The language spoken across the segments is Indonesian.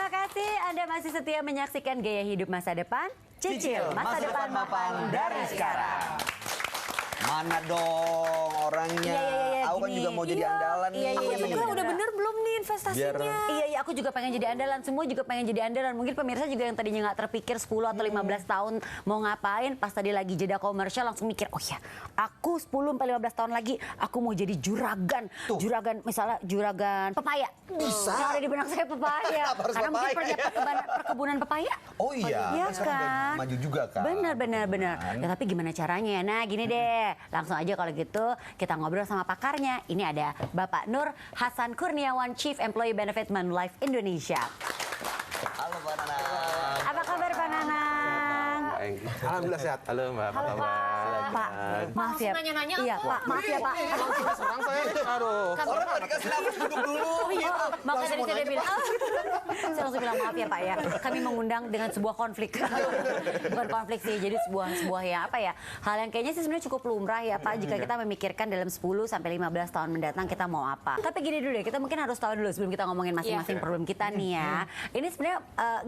Terima kasih Anda masih setia menyaksikan Gaya Hidup Masa Depan. Cicil masa depan mapan dari sekarang. Mana dong orangnya? Aku kan juga mau jadi andalan nih. Aku juga udah bener belum nih investasinya? Iya, aku juga pengen jadi andalan. Semua juga pengen jadi andalan. Mungkin pemirsa juga yang tadinya nggak terpikir 10 atau 15 tahun mau ngapain, pas tadi lagi jeda komersial langsung mikir, oh ya, aku 10-15 tahun lagi aku mau jadi juragan. Juragan, misalnya juragan pepaya. Bisa. Yang ada di benak saya pepaya. Karena mungkin perkebunan pepaya. Oh iya, Iya sekarang kan? udah maju juga kan? Benar. Ya, tapi gimana caranya? Nah gini deh, langsung aja kalau gitu kita ngobrol sama pakarnya. Ini ada Bapak Nur Hasan Kurniawan, Chief Employee Benefit Manulife Indonesia. Halo Pak Nanang. Apa kabar Pak Nanang? Alhamdulillah sehat. Halo Mbak, apa kabar? Pak, maaf ya. Nanya-nanya Iya apa? Pak, maaf ya Pak. Serang saya, aduh. Orang nggak dikasih nafas duduk dulu. Makanya tadi saya bilang, saya langsung bilang maaf ya Pak ya. Kami mengundang dengan sebuah konflik. Bukan konflik sih, jadi sebuah ya apa ya. Hal yang kayaknya sih sebenarnya cukup lumrah ya Pak. Jika kita memikirkan dalam 10 sampai 15 tahun mendatang kita mau apa. Tapi gini dulu deh, kita mungkin harus tahu dulu sebelum kita ngomongin masing-masing problem kita nih ya. Ini sebenarnya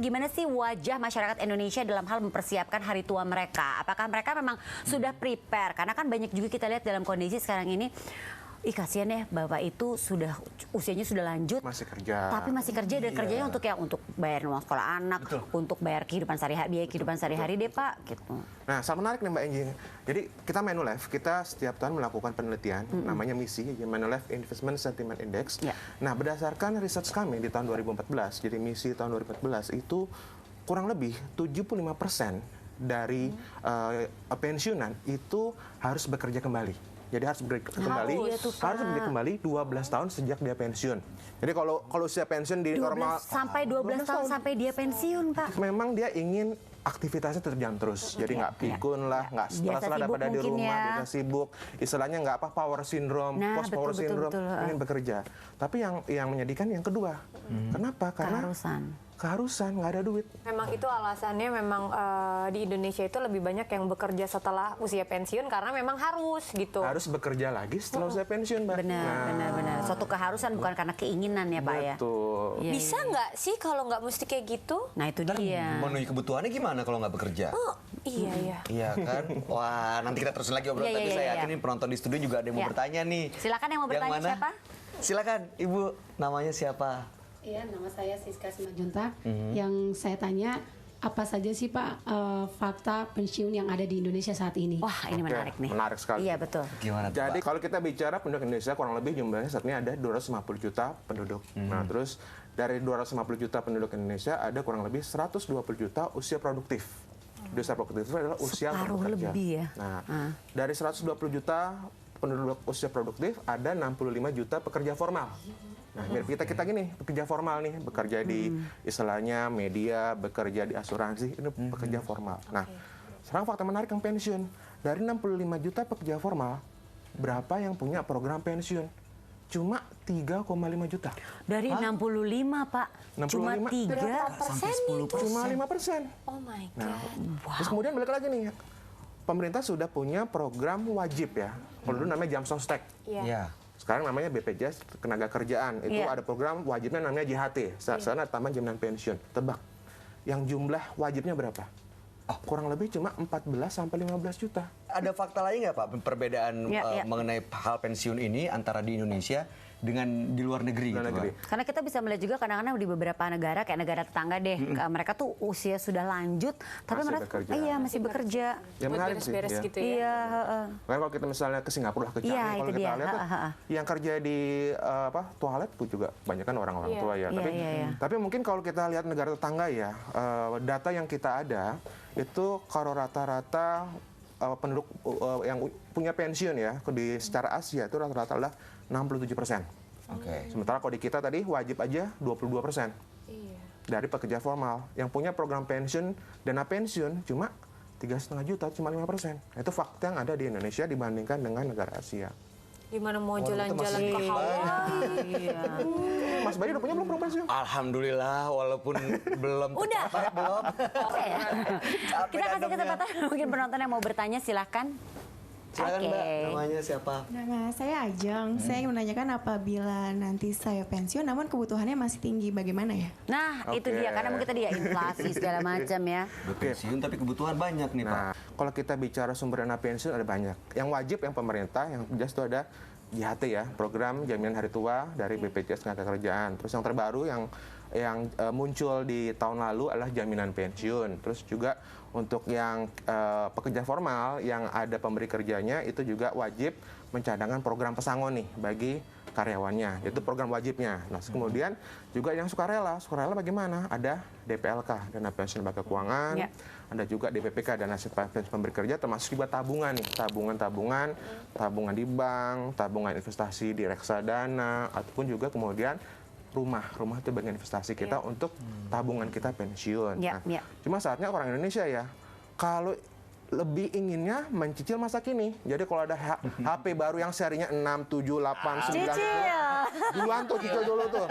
gimana sih wajah masyarakat Indonesia dalam hal mempersiapkan hari tua mereka? Apakah mereka memang sudah prepare? Karena kan banyak juga kita lihat dalam kondisi sekarang ini, ih kasihan ya bapak itu sudah usianya sudah lanjut, Masih kerja. tapi masih kerja dan kerjanya untuk bayar uang sekolah anak, untuk bayar kehidupan sehari-hari deh Pak gitu. Nah, sangat menarik nih Mbak Enji. Jadi kita Manulife, kita setiap tahun melakukan penelitian, namanya misi, Manulife Investment Sentiment Index. Nah, berdasarkan research kami di tahun 2014, jadi misi tahun 2014 itu kurang lebih 75% dari pensiunan itu harus bekerja kembali. Jadi harus bekerja kembali 12 tahun sejak dia pensiun. Jadi kalau usia pensiun di 12 normal sampai 12 tahun sampai dia pensiun Pak. memang dia ingin aktivitasnya terjang terus, jadi nggak pikun lah, nggak stres lah daripada di rumah, biasa sibuk, istilahnya nggak apa power syndrome, post power syndrome, ingin bekerja. Tapi yang menyedihkan yang kedua, kenapa? Karena keharusan, nggak ada duit. Memang itu alasannya memang di Indonesia itu lebih banyak yang bekerja setelah usia pensiun karena memang harus gitu. Harus bekerja lagi setelah usia pensiun, Mbak. Benar. Suatu keharusan bukan karena keinginan ya Pak ya. Betul. Bisa nggak sih kalau nggak mesti kayak gitu? Nah itu dia. Memenuhi kebutuhannya gimana kalau nggak bekerja? Oh, iya. Iya kan? Wah, nanti kita terusin lagi obrolan. Tapi saya yakin nih penonton di studio juga ada yang mau bertanya nih. Silakan yang mau bertanya siapa? Silakan, Ibu. Namanya siapa? Iya, nama saya Siska Simajuntak. Yang saya tanya, apa saja sih Pak fakta pensiun yang ada di Indonesia saat ini? Wah ini menarik nih. Menarik sekali. Iya betul. Gimana tuh, Jadi Pak? kalau kita bicara penduduk Indonesia kurang lebih jumlahnya saat ini ada 250 juta penduduk. Nah terus dari 250 juta penduduk Indonesia ada kurang lebih 120 juta usia produktif. Usia produktif itu adalah usia untuk Separuh bekerja. lebih ya. Nah dari 120 juta penduduk usia produktif ada 65 juta pekerja formal. Nah, mirip kita gini, pekerja formal nih, bekerja di istilahnya media, bekerja di asuransi, ini pekerja formal. Nah, sekarang fakta menarik yang pensiun. Dari 65 juta pekerja formal, berapa yang punya program pensiun? Cuma 3,5 juta. Dari 65 Pak, 65. cuma 3. Persen itu. Cuma 5%. Oh my god. Nah, terus kemudian balik lagi nih, pemerintah sudah punya program wajib ya. Kalau dulu namanya Jam Sostek. Iya. Sekarang namanya BPJS Ketenagakerjaan. Itu ada program wajibnya namanya JHT, Sarana Tambahan Jaminan Pensiun. Tebak, yang jumlah wajibnya berapa? Kurang lebih cuma 14 sampai 15 juta. Ada fakta lain nggak Pak perbedaan mengenai hal pensiun ini antara di Indonesia dengan di luar negeri? Luar negeri. Karena kita bisa melihat juga kadang-kadang di beberapa negara kayak negara tetangga deh, mereka tuh usia sudah lanjut, tapi Masih mereka bekerja. masih bekerja. Ya menarik sih. Beres-beres Ya. gitu ya. Iya. Kan kalau kita misalnya ke Singapura, ke China, Iya, kalau itu kita dia. lihat tuh, yang kerja di toilet tuh juga banyak kan orang-orang tua ya. Iya. Tapi mungkin kalau kita lihat negara tetangga ya, data yang kita ada itu kalau rata-rata penduduk yang punya pensiun ya secara Asia itu rata-rata adalah 67%. Oke. Sementara kalau di kita tadi wajib aja 22%. Iya. Dari pekerja formal yang punya program pensiun, dana pensiun cuma 3,5 juta, cuma 5%. Itu fakta yang ada di Indonesia dibandingkan dengan negara Asia. Gimana mau jalan-jalan ke Hawaii? Mas Bayu udah punya belum program pensiun? Alhamdulillah, walaupun belum. Udah. Belum. Oke ya. Kita kasih kesempatan mungkin penonton yang mau bertanya silahkan. Silakan Oke. Mbak, namanya siapa? Nama saya Ajeng. Saya ingin menanyakan apabila nanti saya pensiun, namun kebutuhannya masih tinggi, bagaimana ya? Nah, itu Oke. dia karena mungkin tadi ya inflasi segala macam ya. Udah pensiun tapi kebutuhan banyak nih Pak. Nah, kalau kita bicara sumber dana pensiun ada banyak. Yang wajib yang pemerintah, yang jelas itu ada JHT ya, program jaminan hari tua dari BPJS Ketenagakerjaan. Terus yang terbaru yang muncul di tahun lalu adalah jaminan pensiun. Terus juga untuk yang pekerja formal yang ada pemberi kerjanya itu juga wajib mencadangkan program pesangon nih bagi karyawannya. Itu program wajibnya. Nah, kemudian juga yang sukarela. Sukarela bagaimana? Ada DPLK, Dana Pensiun Lembaga Keuangan. Ya. Ada juga DPPK, Dana Pensiun Pemberi Kerja, termasuk juga tabungan nih. Tabungan di bank, tabungan investasi di reksadana, ataupun juga kemudian rumah itu bagian investasi kita untuk tabungan kita pensiun. Ya, ya. Cuma saatnya orang Indonesia ya, kalau lebih inginnya mencicil masa kini. Jadi kalau ada HP baru yang serinya 6, 7, 8, 9, Cicil. duluan tuh cicil dulu tuh.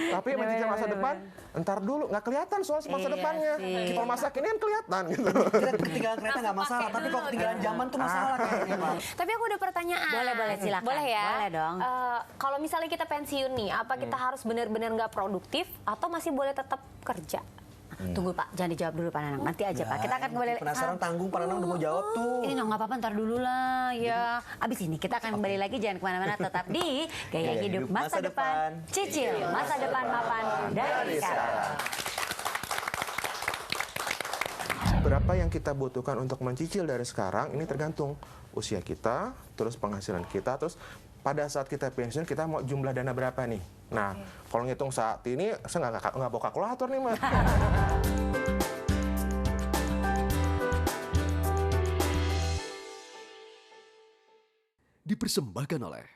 Tapi mencicil masa depan, entar dulu nggak kelihatan soal masa Iya depannya. sih. Kalau masa kini kan kelihatan gitu. Kita ketinggalan kereta nggak masalah, tapi kalau ketinggalan zaman tuh masalah kayaknya Pak. Tapi aku ada pertanyaan. Boleh, silakan. Boleh ya? Boleh dong. Kalau misalnya kita pensiun nih, apa kita harus benar-benar nggak produktif atau masih boleh tetap kerja? Tunggu Pak, jangan dijawab dulu Pak Nanang. Nanti aja Pak. Kita akan kembali. Penasaran tanggung Pak Nanang udah mau jawab tuh. Ini nggak apa-apa, ntar dulu lah ya. Abis ini kita akan kembali lagi, jangan kemana-mana, tetap di Gaya Hidup Masa Depan. Cicil masa depan mapan dari sekarang. Berapa yang kita butuhkan untuk mencicil dari sekarang, ini tergantung usia kita, terus penghasilan kita, terus pada saat kita pensiun kita mau jumlah dana berapa nih. Nah, kalau ngitung saat ini, saya nggak bawa kalkulator nih Mas. Dipersembahkan oleh